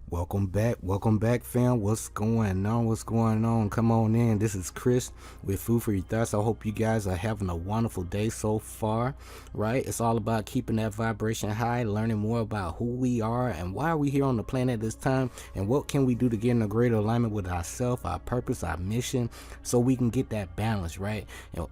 Welcome back, fam. What's going on? What's going on? Come on in. This is Chris with F4YT. I hope you guys are having a wonderful day so far, right? It's all about keeping that vibration high, learning more about who we are and why are we here on the planet at this time, and what can we do to get in a greater alignment with ourselves, our purpose, our mission, so we can get that balance, right?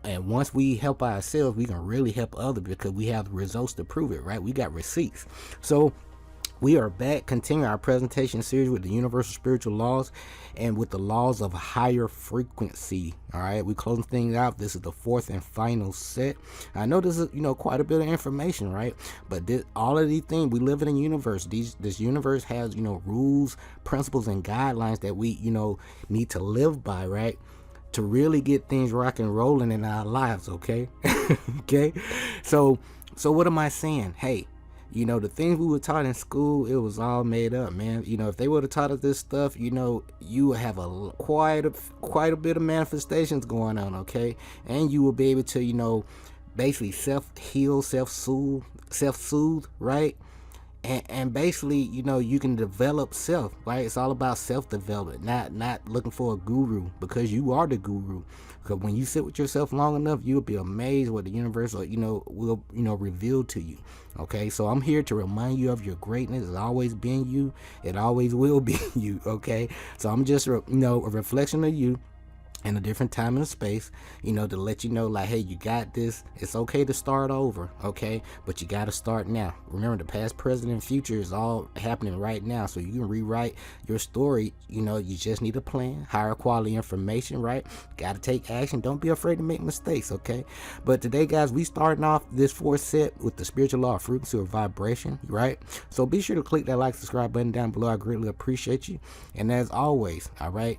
And once we help ourselves, we can really help others because we have the results to prove it, right? We got receipts. So we are back, continuing our presentation series with the universal spiritual laws and with the laws of higher frequency. All right, we closing things out. This is the fourth and final set. I know this is quite a bit of information, right? But all of these things, we live in a universe. This universe has rules, principles, and guidelines that we need to live by, right? To really get things rock and rolling in our lives. Okay. Okay. So what am I saying? Hey, the things we were taught in school, it was all made up, man. If they would have taught us this stuff, you would have quite a bit of manifestations going on, okay? And you will be able to, basically self-heal, self-soothe, right? And basically, you can develop self, right? It's all about self-development, not looking for a guru, because you are the guru. Because when you sit with yourself long enough, you'll be amazed what the universe, will reveal to you. Okay, so I'm here to remind you of your greatness. It's always been you. It always will be you. Okay, so I'm just a reflection of you in a different time and space, to let you know, like, hey, you got this. It's okay to start over, okay? But you got to start now. Remember, the past, present, and future is all happening right now. So you can rewrite your story. You just need a plan, higher quality information, right? Got to take action. Don't be afraid to make mistakes, okay? But today, guys, we starting off this fourth set with the spiritual law of frequency or vibration, right? So be sure to click that like, subscribe button down below. I greatly appreciate you. And as always, all right,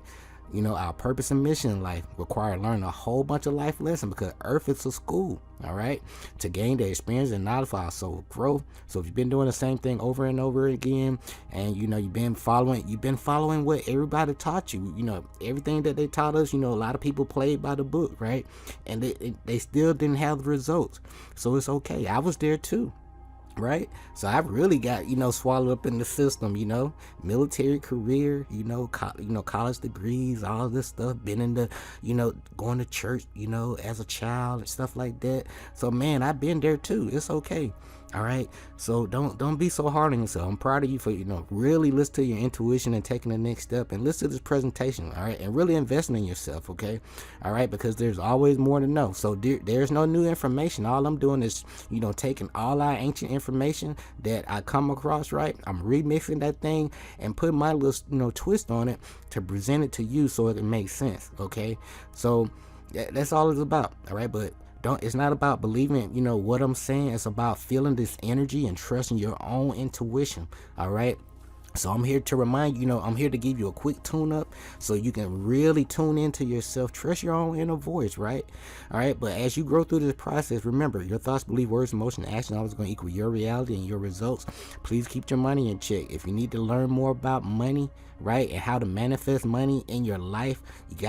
our purpose and mission in life require learning a whole bunch of life lessons, because Earth is a school, all right, to gain the experience and knowledge for our soul growth. So if you've been doing the same thing over and over again, and you've been following what everybody taught you, everything that they taught us, a lot of people played by the book, right? And they still didn't have the results. So it's okay. I was there too. Right, so I've really got swallowed up in the system, military career, college degrees, all this stuff. Been in the, going to church, as a child and stuff like that. So man, I've been there too. It's okay. All right, so don't be so hard on yourself. I'm proud of you for really listen to your intuition and taking the next step, and listen to this presentation, all right, and really investing in yourself, okay, all right, because there's always more to know. So there's no new information. All I'm doing is taking all our ancient information that I come across, right? I'm remixing that thing and putting my little twist on it to present it to you so it can make sense, okay? So that's all it's about, all right? But it's not about believing what I'm saying. It's about feeling this energy and trusting your own intuition, all right? So I'm here to remind you, I'm here to give you a quick tune up so you can really tune into yourself, trust your own inner voice, right? All right, but as you grow through this process, remember, your thoughts, belief, words, emotion, and action always going to equal your reality and your results. Please keep your money in check. If you need to learn more about money, right, and how to manifest money in your life,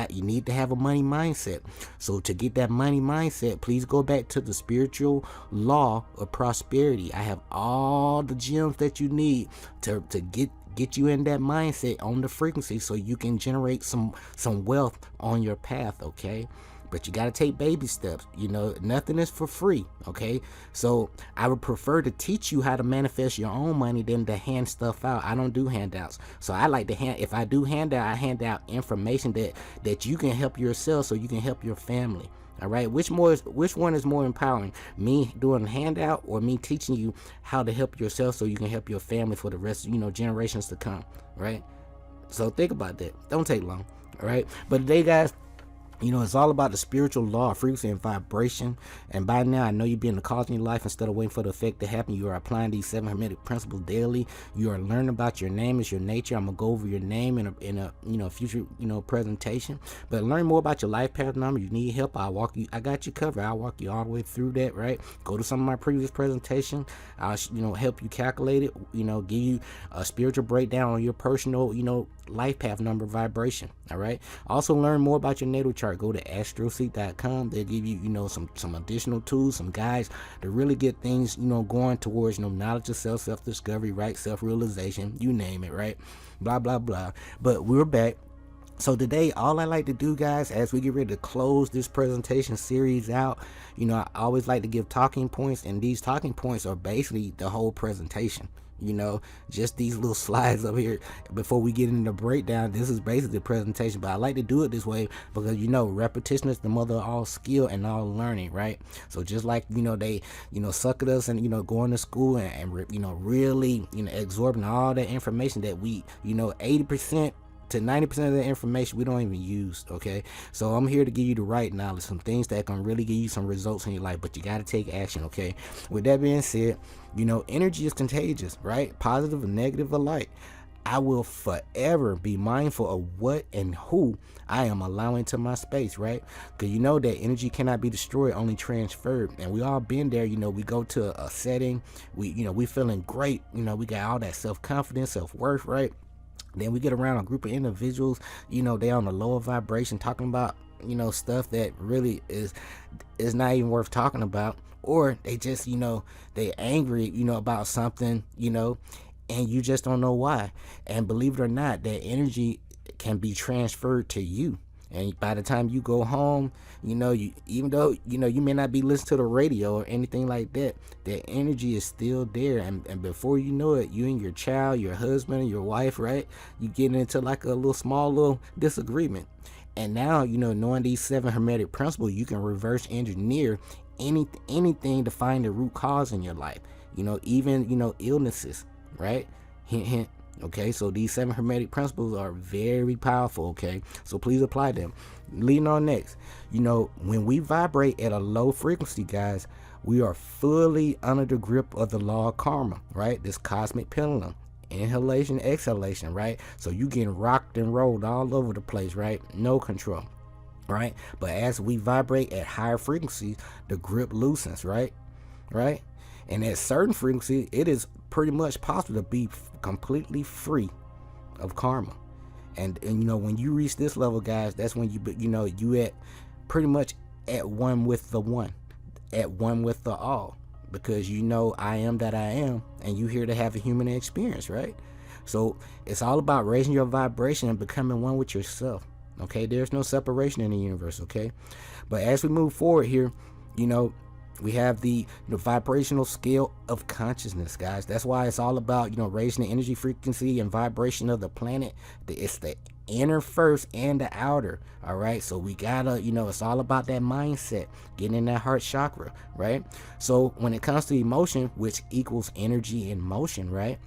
you need to have a money mindset. So to get that money mindset, please go back to the spiritual law of prosperity. I have all the gems that you need to get you in that mindset on the frequency, so you can generate some wealth on your path, okay? But you got to take baby steps. Nothing is for free, okay? So I would prefer to teach you how to manifest your own money than to hand stuff out. I don't do handouts. So I like to if I do handout, I hand out information that you can help yourself, so you can help your family. All right, which one is more empowering, me doing a handout or me teaching you how to help yourself so you can help your family for the rest generations to come, right? So think about that. Don't take long. All right, but today, guys, it's all about the spiritual law of frequency and vibration. And by now, I know you're being the cause in your life. Instead of waiting for the effect to happen, you are applying these 7 hermetic principles daily. You are learning about your name as your nature. I'm gonna go over your name in a future presentation. But learn more about your life path number. You need help, I got you covered. I'll walk you all the way through that, right? Go to some of my previous presentations. I'll help you calculate it. Give you a spiritual breakdown on your personal life path number vibration. All right. Also learn more about your natal chart. Go to astroseek.com. They'll give you, some additional tools, some guides to really get things, going towards, knowledge of self, self-discovery, right? Self-realization, you name it, right? Blah, blah, blah. But we're back. So today, all I like to do, guys, as we get ready to close this presentation series out, I always like to give talking points, and these talking points are basically the whole presentation. Just these little slides up here before we get into the breakdown. This is basically the presentation, but I like to do it this way because repetition is the mother of all skill and all learning, right? So just like they suck at us and going to school and really absorbing all that information that we 80% to 90% of the information we don't even use. Okay, so I'm here to give you the right knowledge, some things that can really give you some results in your life, but you got to take action. Okay, with that being said, energy is contagious, right? Positive and negative alike. I will forever be mindful of what and who I am allowing to my space, right? Because that energy cannot be destroyed, only transferred. And we all been there. We go to a setting, we feeling great, we got all that self-confidence, self-worth, right? Then we get around a group of individuals, they on a lower vibration talking about, stuff that really is not even worth talking about. Or they just, they angry, about something, and you just don't know why. And believe it or not, that energy can be transferred to you. And by the time you go home, even though, you may not be listening to the radio or anything like that, that energy is still there. And before you know it, you and your child, your husband, your wife, right? You get into like a small disagreement. And now, knowing these 7 hermetic principles, you can reverse engineer anything to find the root cause in your life. Even, illnesses, right? Hint, hint. Okay, so these 7 hermetic principles are very powerful. Okay, so please apply them. Leading on next, when we vibrate at a low frequency, guys, we are fully under the grip of the law of karma, right? This cosmic pendulum, inhalation, exhalation, right? So you getting rocked and rolled all over the place, right? No control, right? But as we vibrate at higher frequencies, the grip loosens, right? And at certain frequency, it is pretty much possible to be completely free of karma. And when you reach this level, guys, that's when you at pretty much at one with the one, at one with the all, because I am that I am, and you here to have a human experience, right? So it's all about raising your vibration and becoming one with yourself. Okay, there's no separation in the universe. Okay, but as we move forward here, we have the vibrational scale of consciousness, guys. That's why it's all about, raising the energy frequency and vibration of the planet. It's the inner first and the outer. All right. So we gotta, it's all about that mindset, getting in that heart chakra, right? So when it comes to emotion, which equals energy in motion, right?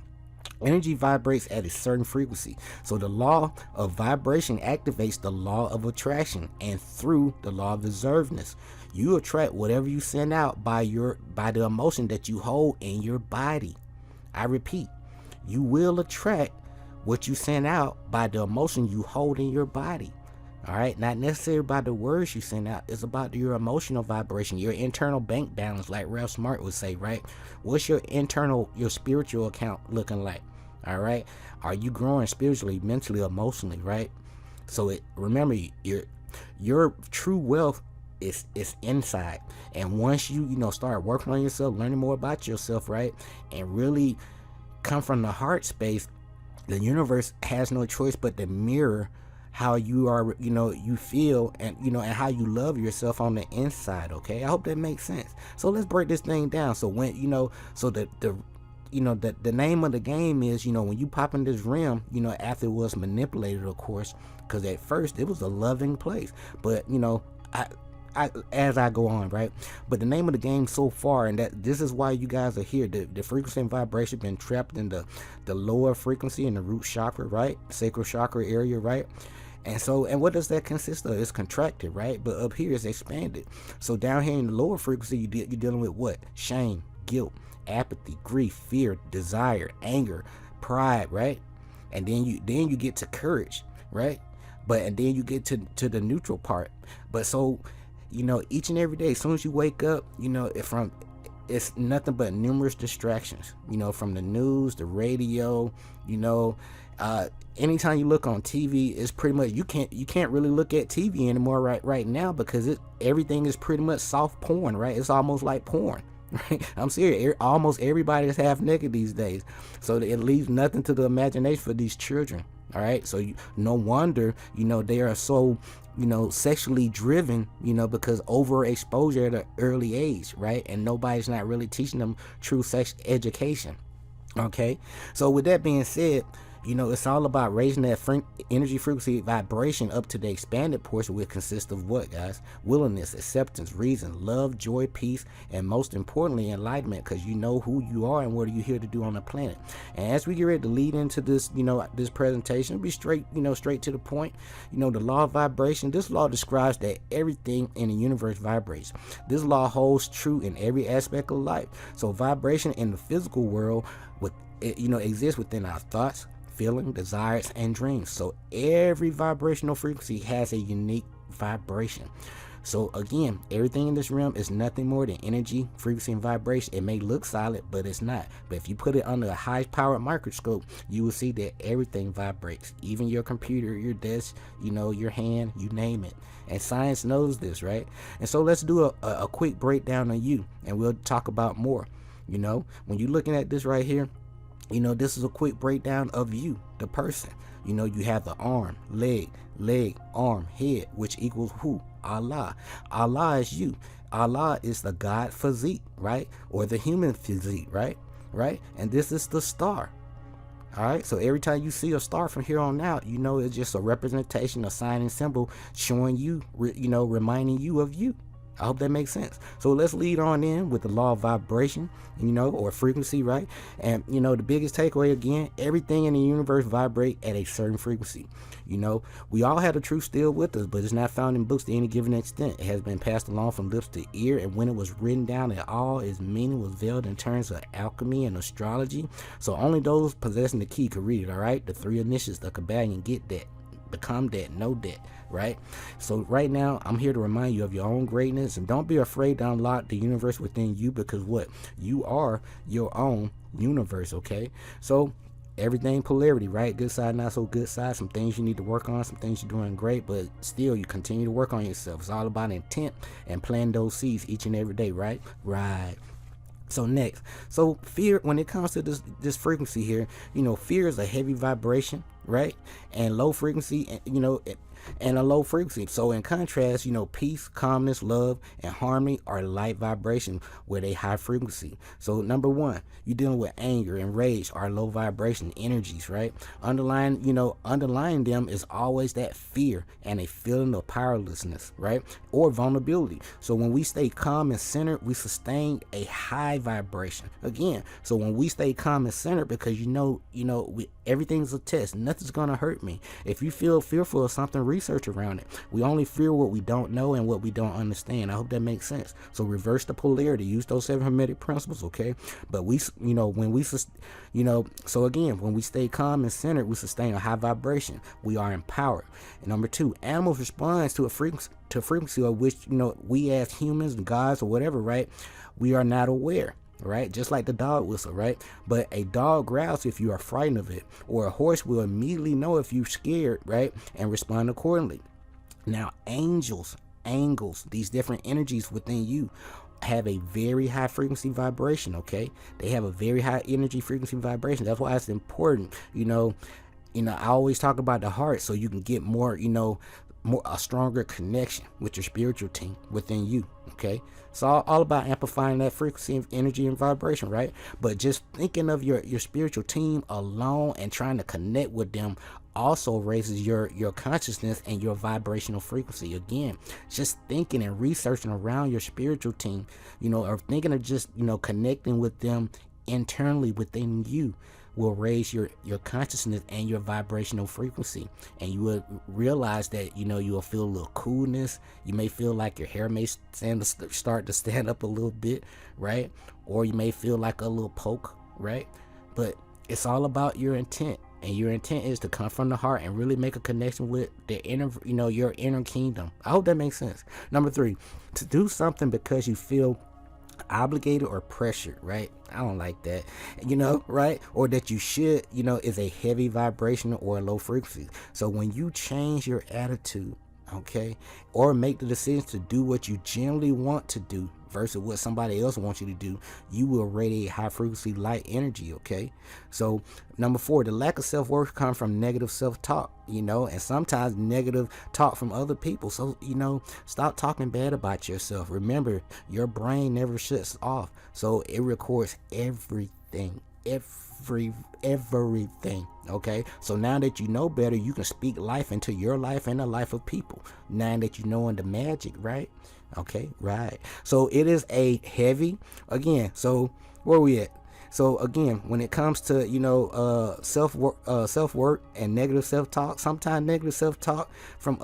Energy vibrates at a certain frequency. So the law of vibration activates the law of attraction, and through the law of deservedness, you attract whatever you send out by the emotion that you hold in your body. I repeat, you will attract what you send out by the emotion you hold in your body. All right, not necessarily by the words you send out. It's about your emotional vibration, your internal bank balance, like Ralph Smart would say, right? What's your spiritual account looking like? All right, are you growing spiritually, mentally, emotionally, right? So remember, your true wealth is inside. And once you start working on yourself, learning more about yourself, right, and really come from the heart space, the universe has no choice but to mirror how you are, you feel, and and how you love yourself on the inside. Okay, I hope that makes sense. So let's break this thing down. So when so the name of the game is, when you pop in this realm, after it was manipulated, of course, because at first it was a loving place, but I as I go on, right? But the name of the game so far, and that this is why you guys are here, the frequency and vibration been trapped in the lower frequency in the root chakra, right? Sacral chakra area, right? And what does that consist of? It's contracted, right? But up here it's expanded. So down here in the lower frequency, you're dealing with what? Shame, guilt, apathy, grief, fear, desire, anger, pride, right? And then you get to courage, right? And then you get to the neutral part. But so, each and every day, as soon as you wake up, from it's nothing but numerous distractions, from the news, the radio, anytime you look on TV, it's pretty much you can't really look at TV anymore right now, because everything is pretty much soft porn, right? It's almost like porn. Right? I'm serious. Almost everybody is half naked these days, so it leaves nothing to the imagination for these children. All right, so no wonder they are so sexually driven, because overexposure at an early age, right? And nobody's not really teaching them true sex education. Okay, so with that being said, it's all about raising that energy, frequency, vibration up to the expanded portion, which consists of what, guys? Willingness, acceptance, reason, love, joy, peace, and most importantly, enlightenment, because you know who you are and what are you here to do on the planet. And as we get ready to lead into this, this presentation, be straight to the point. The law of vibration, this law describes that everything in the universe vibrates. This law holds true in every aspect of life. So vibration in the physical world, exists within our thoughts, feeling, desires, and dreams. So every vibrational frequency has a unique vibration. So again, everything in this realm is nothing more than energy, frequency, and vibration. It may look solid, but it's not. But if you put it under a high-powered microscope, you will see that everything vibrates. Even your computer, your desk, your hand, you name it. And science knows this, right? And so let's do a quick breakdown on you, and we'll talk about more. When you're looking at this right here, this is a quick breakdown of you, the person. You have the arm, leg, arm, head, which equals who? Allah. Allah is you. Allah is the God physique, right? Or the human physique, right? And this is the star. All right, so every time you see a star from here on out, it's just a representation, a sign and symbol showing you, reminding you of you. I hope that makes sense. So let's lead on in with the law of vibration, or frequency, right? And, the biggest takeaway again, everything in the universe vibrate at a certain frequency. We all have the truth still with us, but it's not found in books to any given extent. It has been passed along from lips to ear, and when it was written down, all its meaning was veiled in terms of alchemy and astrology. So only those possessing the key could read it, all right? The three initials, the Kabbalion, get that. Become that, know that, right? So right now, I'm here to remind you of your own greatness, and don't be afraid to unlock the universe within you, because what? You are your own universe, okay? So everything polarity, right? Good side, not so good side. Some things you need to work on, some things you're doing great, but still you continue to work on yourself. It's all about intent and planting those seeds each and every day, right? So next, fear, when it comes to this frequency here, fear is a heavy vibration, right? And low frequency, and a low frequency. So in contrast, peace, calmness, love, and harmony are light vibration with a high frequency. So number one, you're dealing with anger and rage are low vibration energies, right? Underlying them is always that fear and a feeling of powerlessness, right? Or vulnerability. So when we stay calm and centered, we sustain a high vibration. Again, so when we stay calm and centered, because everything's a test, nothing's gonna hurt me. If you feel fearful of something, research around it. We only fear what we don't know and what we don't understand. I hope that makes sense. So reverse the polarity, use those 7 Hermetic principles, okay? But when we stay calm and centered, we sustain a high vibration. We are empowered. And number 2, animals respond to a frequency of which, we as humans and gods or whatever, right? We are not aware. Right, just like the dog whistle, right? But a dog growls if you are frightened of it, or a horse will immediately know if you're scared, right, and respond accordingly. Now, angels, these different energies within you have a very high frequency vibration. Okay, they have a very high energy frequency vibration. That's why it's important. I always talk about the heart, so you can get more, a stronger connection with your spiritual team within you. Okay, it's all about amplifying that frequency of energy and vibration, right? But just thinking of your spiritual team alone and trying to connect with them also raises your consciousness and your vibrational frequency. Again, just thinking and researching around your spiritual team, or thinking of just connecting with them internally within you will raise your consciousness and your vibrational frequency, and you will realize that you will feel a little coolness. You may feel like your hair may start to stand up a little bit, right? Or you may feel like a little poke, right? But it's all about your intent, and your intent is to come from the heart and really make a connection with the inner, your inner kingdom. I hope that makes sense. Number 3, to do something because you feel obligated or pressured, right? I don't like that, right? Or that you should, is a heavy vibration or a low frequency. So when you change your attitude, okay, or make the decision to do what you generally want to do versus what somebody else wants you to do, you will radiate high frequency light energy. Okay, so number 4, the lack of self-worth comes from negative self-talk, and sometimes negative talk from other people. So stop talking bad about yourself. Remember, your brain never shuts off, so it records everything, everything. Okay, so now that you know better, you can speak life into your life and the life of people. Now that you know the magic, right? Okay, right. So it is a heavy, again, so where we at? So again, when it comes to self-work and negative self-talk, sometimes negative self-talk from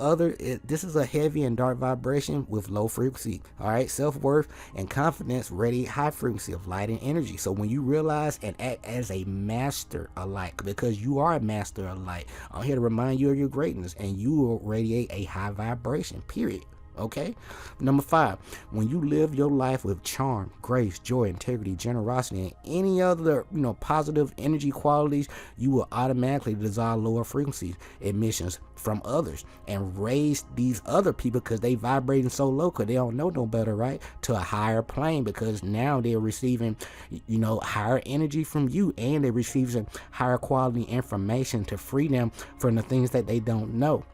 this is a heavy and dark vibration with low frequency. All right, self-worth and confidence radiate high frequency of light and energy. So when you realize and act as a master of light, because you are a master of light, I'm here to remind you of your greatness, and you will radiate a high vibration, period. Okay, number 5, when you live your life with charm, grace, joy, integrity, generosity, and any other positive energy qualities, you will automatically dissolve lower frequencies emissions from others and raise these other people, because they vibrating so low because they don't know no better, right, to a higher plane, because now they're receiving higher energy from you, and they're receiving higher quality information to free them from the things that they don't know.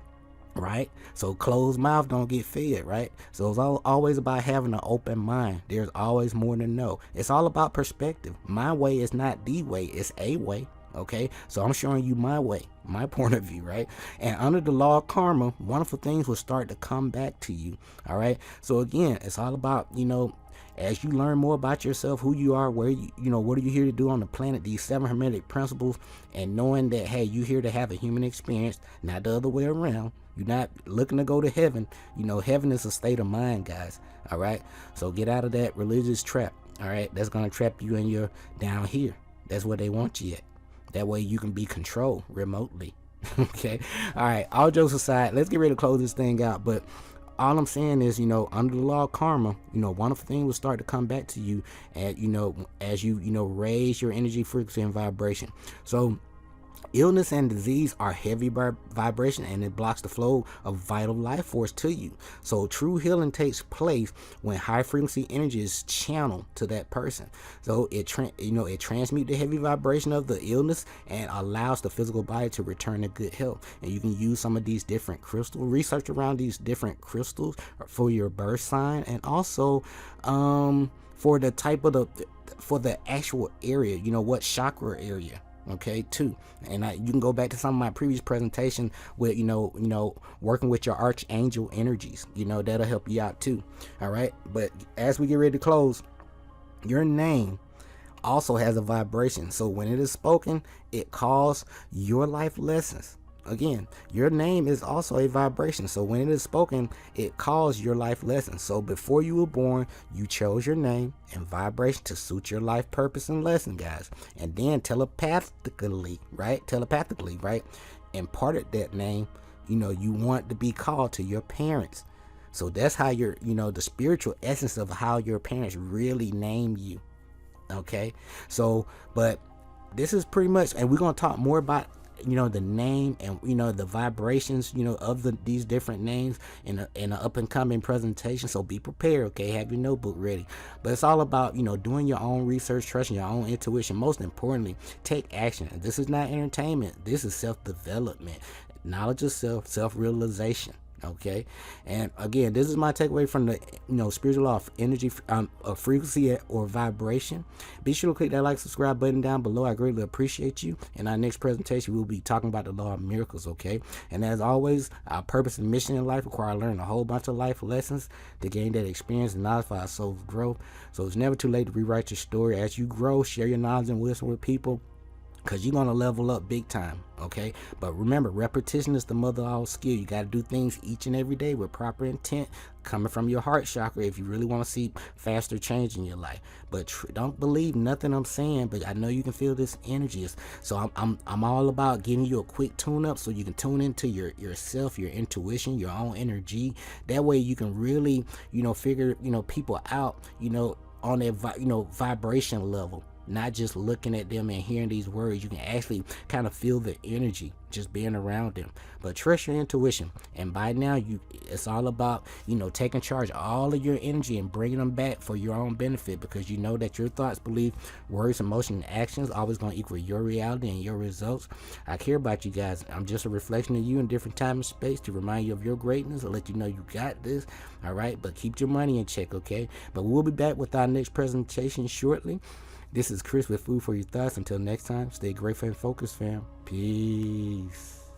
Right, so closed mouth don't get fed, right? So it's always about having an open mind. There's always more to know. It's all about perspective. My way is not the way, it's a way. Okay, so I'm showing you my way, my point of view, right? And under the law of karma, wonderful things will start to come back to you. All right, so again, it's all about as you learn more about yourself, who you are, where what are you here to do on the planet, these 7 hermetic principles, and knowing that, hey, you're here to have a human experience, not the other way around. You're not looking to go to heaven. Heaven is a state of mind, guys. All right, so get out of that religious trap. All right, that's gonna trap you in your down here. That's where they want you at. That way you can be controlled remotely. Okay, all right, all jokes aside, let's get ready to close this thing out. But all I'm saying is, under the law of karma, wonderful things will start to come back to you, and as you raise your energy, frequency, and vibration. So illness and disease are heavy vibration, and it blocks the flow of vital life force to you. So true healing takes place when high frequency energy is channeled to that person. So it transmutes the heavy vibration of the illness and allows the physical body to return to good health. And you can use some of these different crystals, research around these different crystals for your birth sign, and also for the type of for the actual area, what chakra area. Okay, too. And you can go back to some of my previous presentation with working with your archangel energies. That'll help you out too. All right, but as we get ready to close, your name also has a vibration. So when it is spoken, it calls your life lessons. Again, your name is also a vibration. So when it is spoken, it calls your life lessons. So before you were born, you chose your name and vibration to suit your life purpose and lesson, guys. And then telepathically, right, imparted that name, you want to be called to your parents. So that's how your, the spiritual essence of how your parents really name you. Okay, so, but this is pretty much, and we're going to talk more about the name and the vibrations of these different names in an up and coming presentation. So be prepared. Okay, have your notebook ready. But it's all about doing your own research, trusting your own intuition. Most importantly, take action. This is not entertainment. This is self-development, knowledge of self-realization. Okay, and again, this is my takeaway from the spiritual law of energy, of frequency or vibration. Be sure to click that like, subscribe button down below. I greatly appreciate you. In our next presentation, we'll be talking about the law of miracles. Okay, and as always, our purpose and mission in life require learning a whole bunch of life lessons to gain that experience and knowledge for our soul's growth. So it's never too late to rewrite your story. As you grow, share your knowledge and wisdom with people, because you're going to level up big time. Okay, but remember, repetition is the mother of all skill. You got to do things each and every day with proper intent, coming from your heart chakra, if you really want to see faster change in your life. But don't believe nothing I'm saying, but I know you can feel this energy. So I'm all about giving you a quick tune up so you can tune into yourself, your intuition, your own energy. That way you can really figure people out, on that vibration level, not just looking at them and hearing these words. You can actually kind of feel the energy just being around them. But trust your intuition, and by now it's all about taking charge of all of your energy and bringing them back for your own benefit, because you know that your thoughts, beliefs, words, emotion, and actions always going to equal your reality and your results. I care about you guys. I'm just a reflection of you in different time and space to remind you of your greatness and let you know you got this. All right, but keep your money in check, okay? But we'll be back with our next presentation shortly. This is Chris with Food for Your Thoughts. Until next time, stay grateful and focused, fam. Peace.